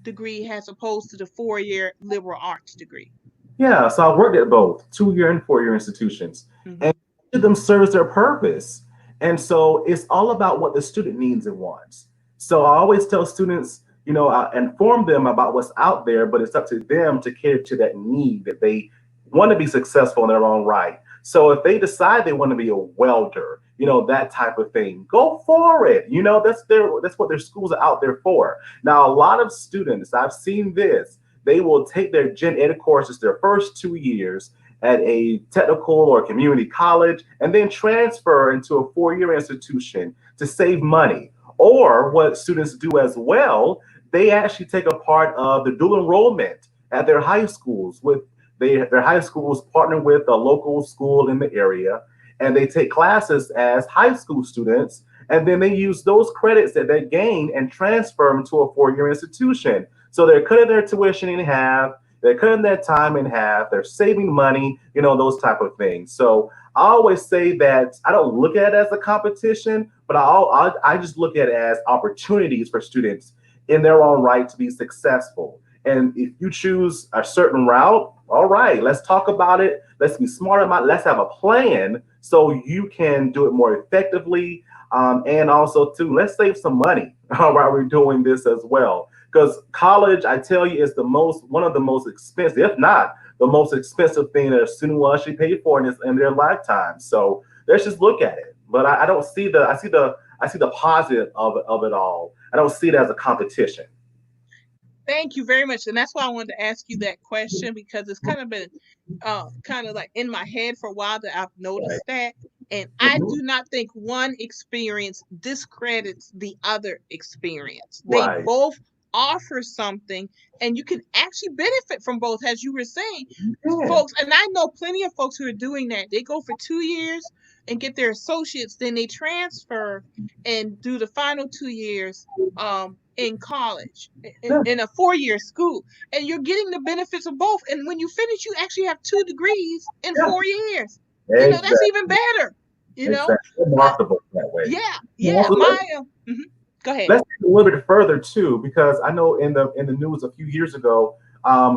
degree as opposed to the 4 year liberal arts degree? Yeah, so I've worked at both 2 year and 4 year institutions, and Hmm. each of them serves their purpose. And so it's all about what the student needs and wants. So I always tell students, I inform them about what's out there, but it's up to them to cater to that need that they want to be successful in their own right. So if they decide they want to be a welder, that type of thing, go for it. That's what their schools are out there for. Now, a lot of students, I've seen this, they will take their gen ed courses their first 2 years at a technical or community college and then transfer into a 4 year institution to save money. Or what students do as well, they actually take a part of the dual enrollment at their high schools with their high schools partner with a local school in the area, and they take classes as high school students, And then they use those credits that they gain and transfer them to a 4 year institution. So they're cutting their tuition in half, they're cutting their time in half, they're saving money, those type of things. So I always say that I don't look at it as a competition, but I just look at it as opportunities for students in their own right to be successful. And if you choose a certain route, all right, let's talk about it. Let's be smart about it. Let's have a plan so you can do it more effectively. And also, too, let's save some money while we're doing this as well. Because college, I tell you, is one of the most expensive, if not the most expensive thing that a student will actually pay for in their lifetime. So let's just look at it. But I don't see I see the positive of it all. I don't see it as a competition. Thank you very much. And that's why I wanted to ask you that question, because it's kind of been kind of like in my head for a while that I've Right. noticed that. And I Mhm. do not think one experience discredits the other experience. They Right. both offer something, and you can actually benefit from both, as you were saying. You can. Folks, and I know plenty of folks who are doing that. They go for 2 years and get their associates, then they transfer and do the final 2 years in college, Yeah. in a 4 year school, and you're getting the benefits of both. And when you finish, you actually have 2 degrees in Yeah. 4 years. That's even Exactly. better. You know, Exactly. uh, Remarkable that way. yeah, yeah. Also, Go ahead. let's take it a little bit further too, because I know in the news a few years ago,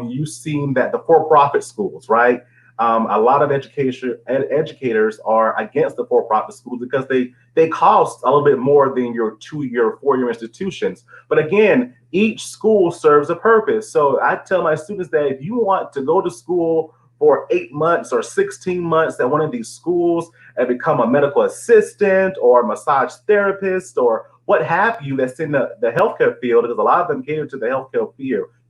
you've seen that the for-profit schools, right? A lot of educators are against the for-profit schools because they cost a little bit more than your 2 year, 4 year institutions. But again, each school serves a purpose. So I tell my students that if you want to go to school for 8 months or 16 months at one of these schools and become a medical assistant or a massage therapist or what have you that's in the healthcare field, because a lot of them cater to the healthcare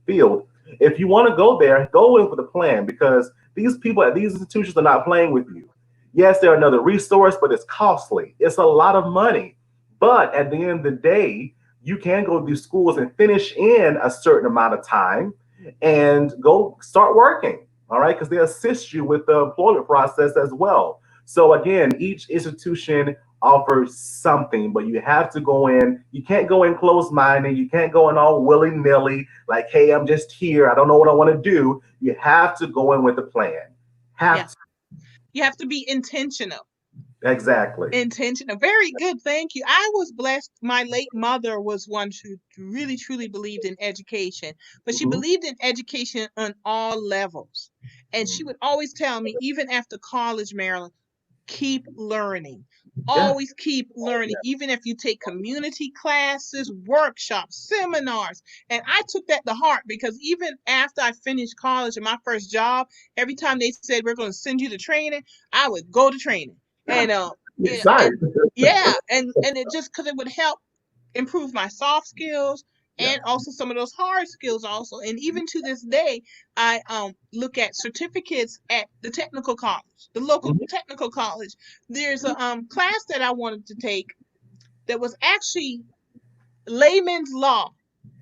field. If you want to go there, go in with a plan because these people at these institutions are not playing with you. Yes, they're another resource, but it's costly. It's a lot of money. But at the end of the day, you can go to these schools and finish in a certain amount of time and go start working. All right, because they assist you with the employment process as well. So again, each institution offers something, but you have to go in. You can't go in closed minded. You can't go in all willy nilly, like, hey, I'm just here. I don't know what I want to do. You have to go in with a plan. Yeah, Have to. you have to be intentional. Exactly. Intentional. Very good. Thank you. I was blessed. My late mother was one who really, truly believed in education, but she Mhm. believed in education on all levels. And she would always tell me, even after college, Marilyn, keep learning. Yeah. Always keep learning, even if you take community classes, workshops, seminars. And I took that to heart because even after I finished college and my first job, every time they said we're going to send you to training, I would go to training. Yeah. And Excited. yeah, and it just because it would help improve my soft skills Yeah. and also some of those hard skills also. And even to this day, I look at certificates at the technical college, the local Mhm. technical college. There's a class that I wanted to take that was actually layman's law.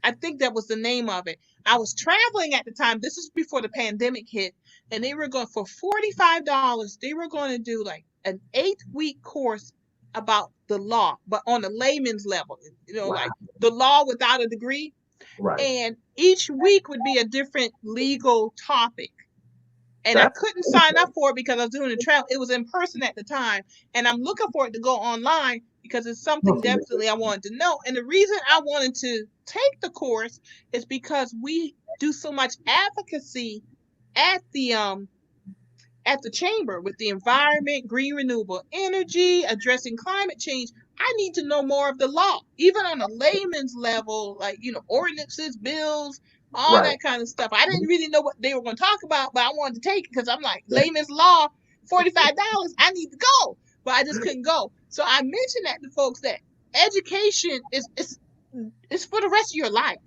I think that was the name of it. I was traveling at the time. This is before the pandemic hit, and they were going for $45. They were going to do like an 8 week course about the law, but on a layman's level, Wow. like the law without a degree. Right. And each week would be a different legal topic. And I That's couldn't sign up amazing. for it because I was doing the travel. It was in person at the time, and I'm looking for it to go online because it's something definitely I wanted to know. And the reason I wanted to take the course is because we do so much advocacy at the chamber with the environment, green renewable energy, addressing climate change. I need to know more of the law, even on a layman's level, like, ordinances, bills, all Right. that kind of stuff. I didn't really know what they were going to talk about, but I wanted to take it because I'm like, Yeah. layman's law, $45, I need to go. But I just couldn't go. So I mentioned that to folks that education is for the rest of your life.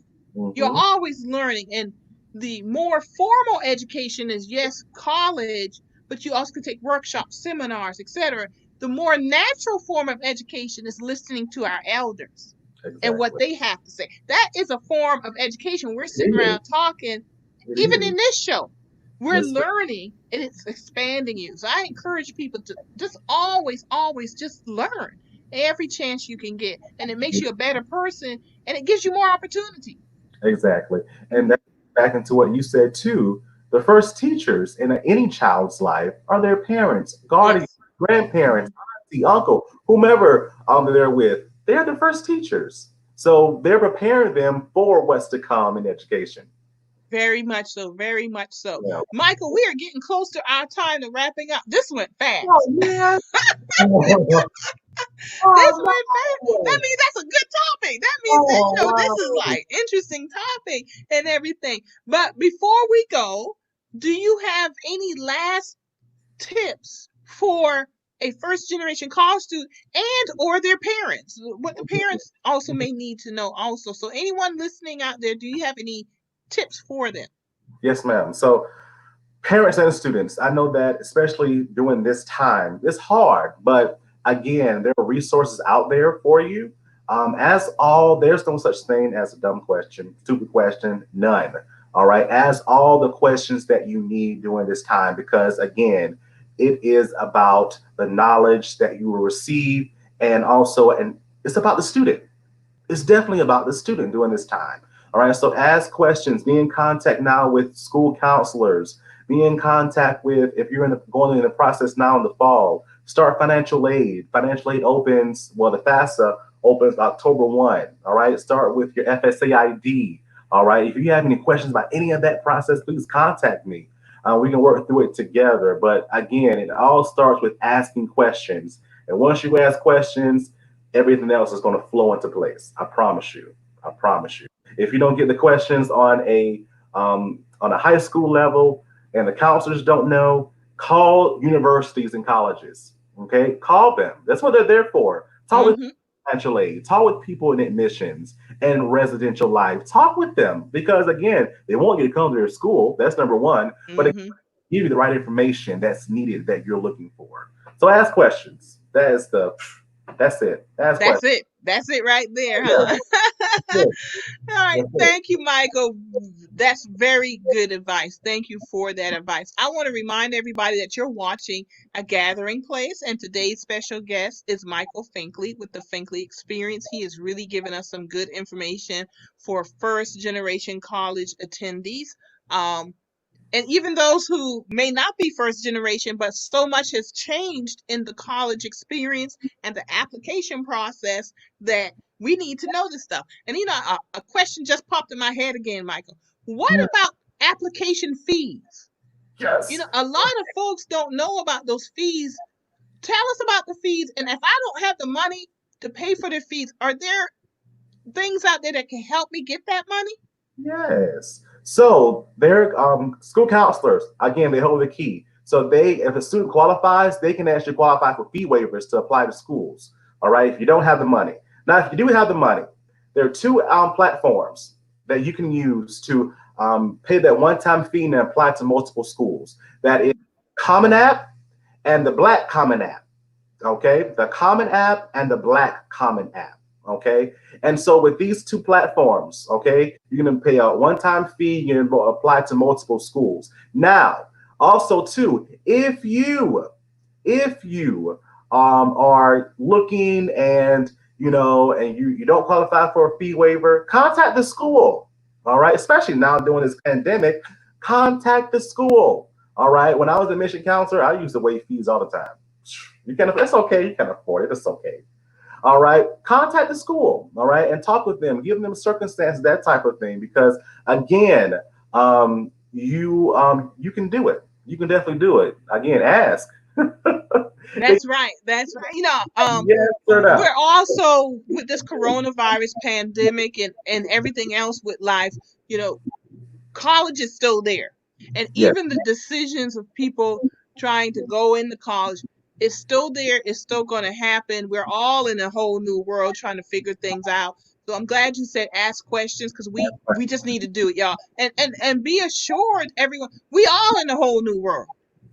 You're Hmm. always learning. And the more formal education is, yes, college, but you also can take workshops, seminars, etc. The more natural form of education is listening to our elders and what Exactly. they have to say. That is a form of education. We're It sitting is. around talking, It even in is. this show. We're Yes, sir. learning and it's expanding you. So I encourage people to just always, always just learn. every chance you can get, and it makes you a better person, and it gives you more opportunity. Exactly. And that back into what you said too. The first teachers in any child's life are their parents, guardians, Yes. grandparents, Mhm. auntie, uncle, whomever they're with. They're the first teachers. So they're preparing them for what's to come in education. Very much so. Very much so. Yeah. Michael, we are getting close to our time to wrapping up. This went Oh fast. man. This Oh went fast. That no. means that's a good topic. That means that, Oh this is wow. like interesting topic and everything. But before we go, do you have any last tips for a first generation college student and or their parents? What the parents also may need to know also. So anyone listening out there, do you have any tips for them? Yes, ma'am. So parents and students, I know that especially during this time, it's hard, but again, there are resources out there for you. As all, there's no such thing as a dumb question, stupid question, none. All right, as all the questions that you need during this time, because again, it is about the knowledge that you will receive, and also, and it's about the student. It's definitely about the student during this time. All right, so ask questions, be in contact now with school counselors, be in contact with, if you're going in the process now in the fall, start financial aid. Financial aid opens, well, the FAFSA opens October 1. All right, start with your FSAID. All right, if you have any questions about any of that process, please contact me. We can work through it together. But again, it all starts with asking questions. And once you ask questions, everything else is going to flow into place. I promise you. I promise you. If you don't get the questions on a high school level and the counselors don't know, call universities and colleges. Okay, call them. That's what they're there for. Talk with Mm-hmm. financial aid. Talk with people in admissions and residential life. Talk with them because again, they want you to come to their school. That's number one. But it Mm-hmm. give you the right information that's needed that you're looking for. So ask questions. That's it. Ask That's questions. it. That's it right there, Yeah, huh? yeah, All right. that's it. Thank you, Michael. That's very good advice. Thank you for that advice. I want to remind everybody that you're watching A Gathering Place, and today's special guest is Michael Finkley with the Finkley Experience. He is really giving us some good information for first generation college attendees. Um, and even those who may not be first generation, but so much has changed in the college experience and the application process that we need to know this stuff. And a question just popped in my head again, Michael. What Yeah. about application fees? Yes. A lot of folks don't know about those fees. Tell us about the fees. And if I don't have the money to pay for the fees, are there things out there that can help me get that money? Yes. So they're school counselors. Again, they hold the key. So if a student qualifies, they can actually qualify for fee waivers to apply to schools. All right. If you don't have the money. Now, if you do have the money, there are two platforms that you can use to pay that one-time fee and apply to multiple schools. That is Common App and the Black Common App. Okay, the Common App and the Black Common App. Okay, and so with these two platforms, okay, you're going to pay a one-time fee. You're going to apply to multiple schools. Now, also too, if you are looking and and you don't qualify for a fee waiver, contact the school. All right, especially now during this pandemic, contact the school. All right, when I was a admission counselor, I used to waive fees all the time. You can, it's okay. You can afford it. It's okay. All right. Contact the school. All right. And talk with them, give them circumstances, that type of thing. Because again, you can do it. You can definitely do it. Again, ask. That's right. That's right. Yes or no. We're also with this coronavirus pandemic and everything else with life, you know, college is still there. And Yes. even the decisions of people trying to go into college is still there. It's still going to happen. We're all in a whole new world trying to figure things out. So I'm glad you said ask questions because we just need to do it, y'all. And be assured, everyone, we all in a whole new world.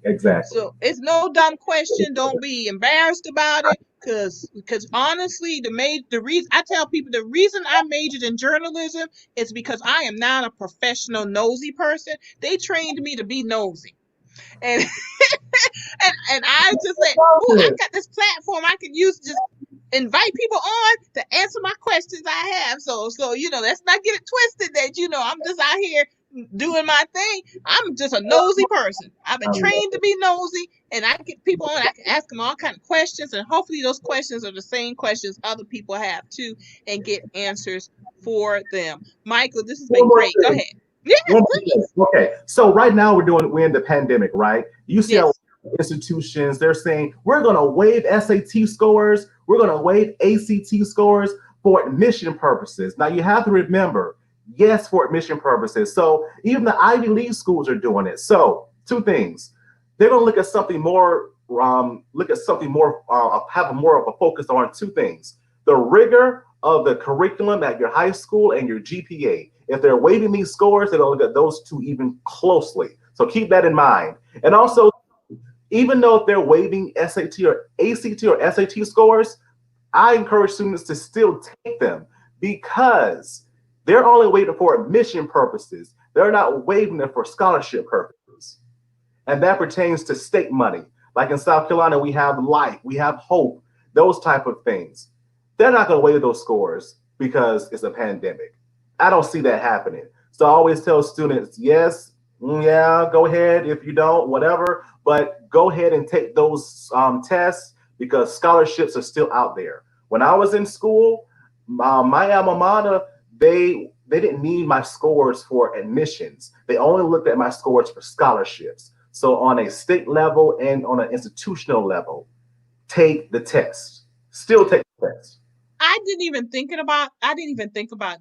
Exactly. So it's no dumb question. Don't be embarrassed about it. Cause honestly, the reason I tell people the reason I majored in journalism is because I am not a professional nosy person. They trained me to be nosy. And and I just said, oh, I got this platform I can use just invite people on to answer my questions I have. So let's not get it twisted that I'm just out here doing my thing. I'm just a nosy person. I've been trained to be nosy, and I get people on. I can ask them all kind of questions, and hopefully those questions are the same questions other people have too, and get answers for them. Michael, this has been One more great. Go thing. ahead. Yes, One more thing. please. Okay, so right now we're in the pandemic, right? You see how Yes. institutions they're saying we're going to waive SAT scores, we're going to waive ACT scores for admission purposes. Now you have to remember, yes, for admission purposes. So even the Ivy League schools are doing it. So two things, they're going to look at something more, have a more of a focus on two things: the rigor of the curriculum at your high school and your GPA. If they're weighting these scores, they're going to look at those two even closely. So keep that in mind. And also, even though if they're waiving SAT or ACT or SAT scores, I encourage students to still take them because they're only waiting for admission purposes. They're not waiving them for scholarship purposes. And that pertains to state money. Like in South Carolina, we have life, we have hope, those type of things. They're not going to waive those scores because it's a pandemic. I don't see that happening. So I always tell students, yes, yeah, go ahead. If you don't, whatever, but go ahead and take those tests because scholarships are still out there. When I was in school, my alma mater, they didn't need my scores for admissions. They only looked at my scores for scholarships. So on a state level and on an institutional level, take the test. Still take the test. I didn't even think about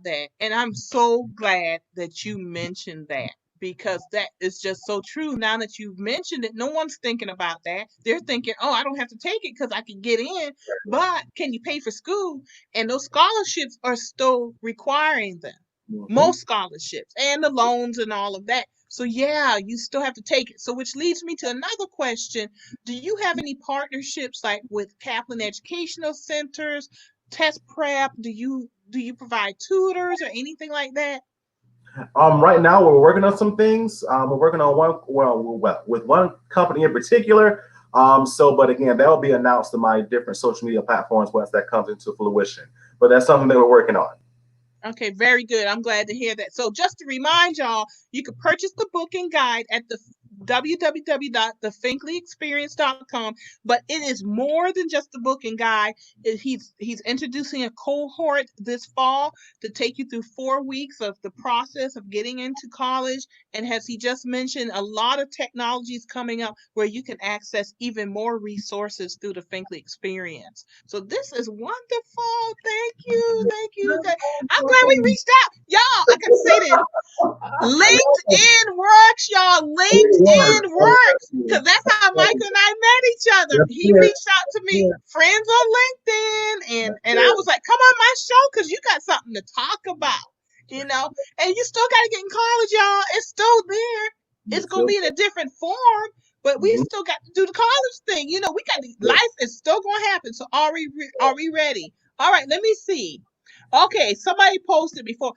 that. And I'm so glad that you mentioned that because that is just so true. Now that you've mentioned it, no one's thinking about that. They're thinking, oh, I don't have to take it because I can get in, but can you pay for school? And those scholarships are still requiring them. Mhm. Most scholarships and the loans and all of that. So yeah, you still have to take it. So which leads me to another question. Do you have any partnerships like with Kaplan Educational Centers, test prep? Do you provide tutors or anything like that? Right now, we're working on some things. We're working on with one company in particular. But again, that will be announced to my different social media platforms once that comes into fruition. But that's something that we're working on. Okay, very good. I'm glad to hear that. So just to remind y'all, you can purchase the book and guide at the www.thefinkleyexperience.com, but it is more than just the book and guide. He's introducing a cohort this fall to take you through 4 weeks of the process of getting into college. And as he just mentioned, a lot of technologies coming up where you can access even more resources through the Finkley experience. So this is wonderful. Thank you. Thank you. I'm glad we reached out. Y'all, I gotta say this. LinkedIn works, y'all. LinkedIn works. Because that's how Michael and I met each other. He reached out to me, friends on LinkedIn, and I was like, come on my show because you got something to talk about. And you still got to get in college, y'all. It's still there. It's going to be in a different form, but we still got to do the college thing. We got life is still going to happen. So are we ready? All right, let me see. Okay, somebody posted before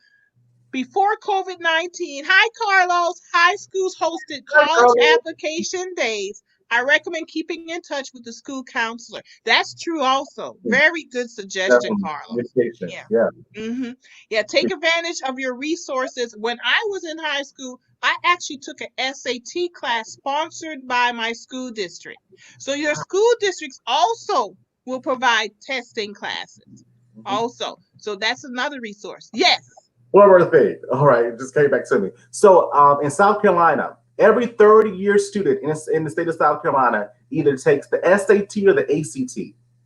COVID-19. Hi, Carlos. High schools hosted college application days. I recommend keeping in touch with the school counselor. That's true also. Very good suggestion, Carlos. Yeah. Yeah. Mm-hmm. Yeah, take advantage of your resources. When I was in high school, I actually took an SAT class sponsored by my school district. So your school districts also will provide testing classes also. So that's another resource. Yes. One more thing. All right, it just came back to me. So in South Carolina, every third-year student in the state of South Carolina either takes the SAT or the ACT.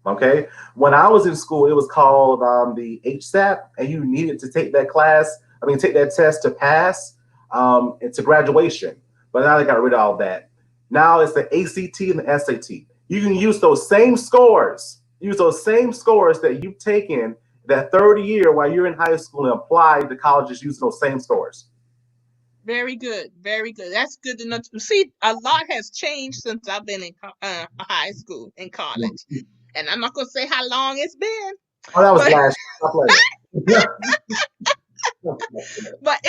Okay. When I was in school, it was called the HSAT, and you needed to take that class. I mean, take that test to pass into graduation. But now they got rid of all that. Now it's the ACT and the SAT. You can use those same scores. Use those same scores that you've taken that third year while you're in high school and apply to colleges using those same scores. Very good. Very good. That's good to know. See, a lot has changed since I've been in high school and college. And I'm not going to say how long it's been. Oh, that was But last year. But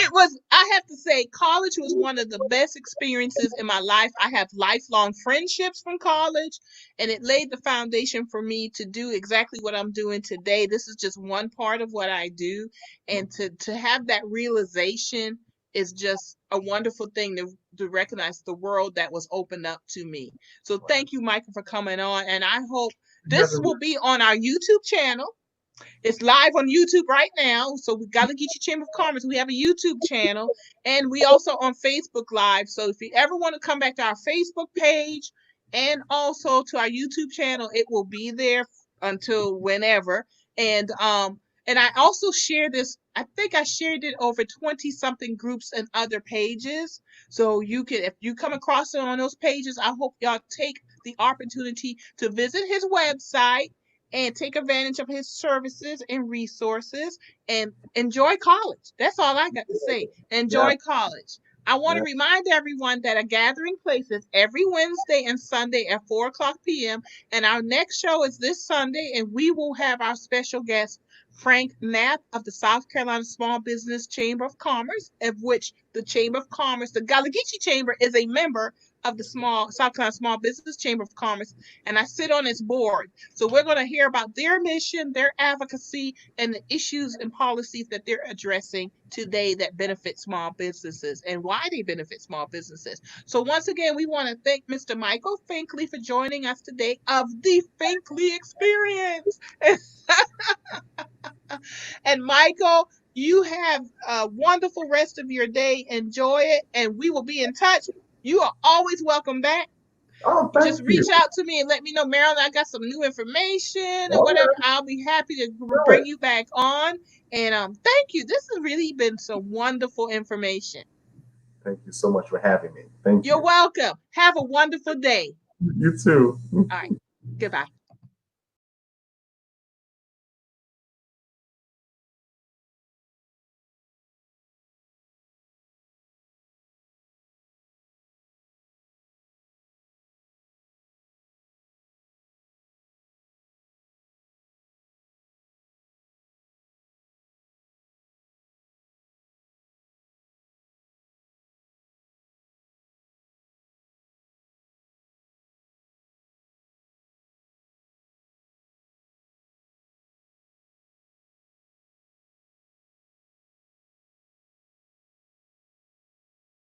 I have to say, college was one of the best experiences in my life. I have lifelong friendships from college, and it laid the foundation for me to do exactly what I'm doing today. This is just one part of what I do, and to have that realization is just a wonderful thing to recognize the world that was opened up to me. So thank you, Michael, for coming on, and I hope this will be on our YouTube channel. It's live on YouTube right now. So we got to get you Chamber of Commerce. We have a YouTube channel, and we also on Facebook Live. So if you ever want to come back to our Facebook page and also to our YouTube channel, it will be there until whenever. And I also share this. I think I shared it over 20 something groups and other pages. So you can, if you come across it on those pages, I hope y'all take the opportunity to visit his website and take advantage of his services and resources and enjoy college. That's all I got to say. Yeah, Enjoy college. I want to yeah. remind everyone that a gathering place is every Wednesday and Sunday at 4 o'clock p.m. And our next show is this Sunday, and we will have our special guest, Frank Knapp of the South Carolina Small Business Chamber of Commerce, of which the Chamber of Commerce, the Gallagher Chamber, is a member of the South Carolina Small Business Chamber of Commerce, and I sit on its board. So we're going to hear about their mission, their advocacy, and the issues and policies that they're addressing today that benefit small businesses and why they benefit small businesses. So once again, we want to thank Mr. Michael Finkley for joining us today of the Finkley Experience. And Michael, you have a wonderful rest of your day. Enjoy it, and we will be in touch. You are always welcome back. Oh, Just thank reach you. out to me and let me know, Marilyn, I got some new information or Oh, whatever. yeah, I'll be happy to do bring it. you back on. And thank you. This has really been some wonderful information. Thank you so much for having me. Thank You're you. welcome. Have a wonderful day. You too. All right. Goodbye.